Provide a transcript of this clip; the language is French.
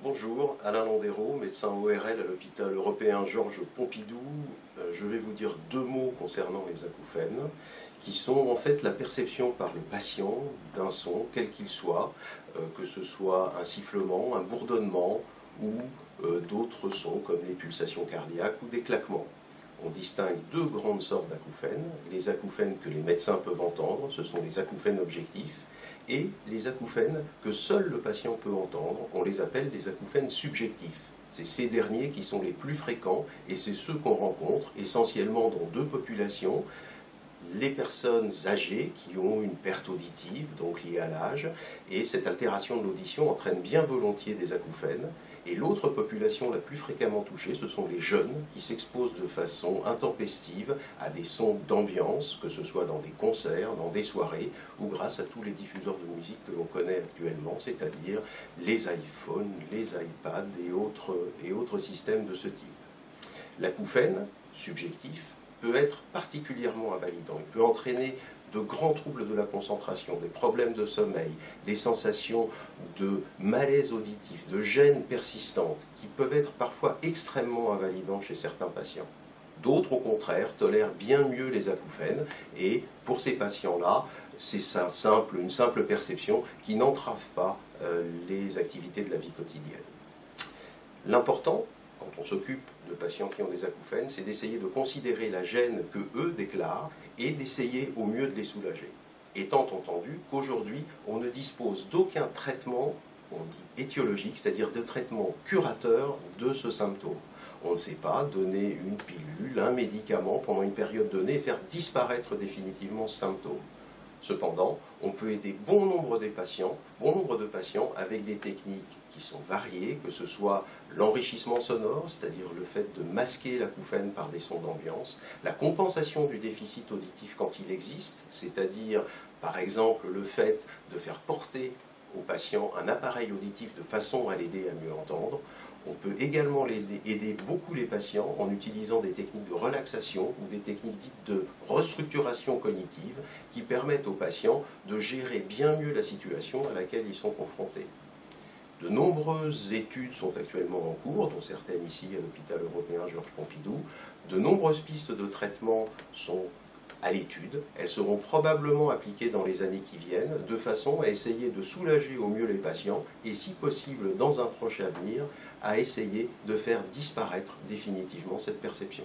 Bonjour, Alain Landéro, médecin ORL à l'hôpital européen Georges Pompidou. Je vais vous dire deux mots concernant les acouphènes, qui sont en fait la perception par le patient d'un son, quel qu'il soit, que ce soit un sifflement, un bourdonnement ou d'autres sons comme les pulsations cardiaques ou des claquements. On distingue deux grandes sortes d'acouphènes. Les acouphènes que les médecins peuvent entendre, ce sont les acouphènes objectifs, et les acouphènes que seul le patient peut entendre, on les appelle des acouphènes subjectifs. C'est ces derniers qui sont les plus fréquents et c'est ceux qu'on rencontre essentiellement dans deux populations. Les personnes âgées qui ont une perte auditive, donc liée à l'âge, et cette altération de l'audition entraîne bien volontiers des acouphènes. Et l'autre population la plus fréquemment touchée, ce sont les jeunes qui s'exposent de façon intempestive à des sons d'ambiance, que ce soit dans des concerts, dans des soirées, ou grâce à tous les diffuseurs de musique que l'on connaît actuellement, c'est-à-dire les iPhones, les iPads et autres systèmes de ce type. L'acouphène subjectif peut être particulièrement invalidant. Il peut entraîner de grands troubles de la concentration, des problèmes de sommeil, des sensations de malaise auditif, de gêne persistante, qui peuvent être parfois extrêmement invalidants chez certains patients. D'autres, au contraire, tolèrent bien mieux les acouphènes, et pour ces patients-là, c'est une simple perception qui n'entrave pas les activités de la vie quotidienne. L'important, quand on s'occupe de patients qui ont des acouphènes, c'est d'essayer de considérer la gêne que eux déclarent et d'essayer au mieux de les soulager. Étant entendu qu'aujourd'hui, on ne dispose d'aucun traitement, on dit étiologique, c'est-à-dire de traitement curateur de ce symptôme. On ne sait pas donner une pilule, un médicament pendant une période donnée et faire disparaître définitivement ce symptôme. Cependant, on peut aider bon nombre de patients avec des techniques qui sont variées, que ce soit l'enrichissement sonore, c'est-à-dire le fait de masquer l'acouphène par des sons d'ambiance, la compensation du déficit auditif quand il existe, c'est-à-dire par exemple le fait de faire porter au patient un appareil auditif de façon à l'aider à mieux entendre. On peut également aider beaucoup les patients en utilisant des techniques de relaxation ou des techniques dites de restructuration cognitive qui permettent aux patients de gérer bien mieux la situation à laquelle ils sont confrontés. De nombreuses études sont actuellement en cours, dont certaines ici à l'hôpital européen Georges Pompidou. De nombreuses pistes de traitement sont à l'étude. Elles seront probablement appliquées dans les années qui viennent, de façon à essayer de soulager au mieux les patients et, si possible, dans un proche avenir, à essayer de faire disparaître définitivement cette perception.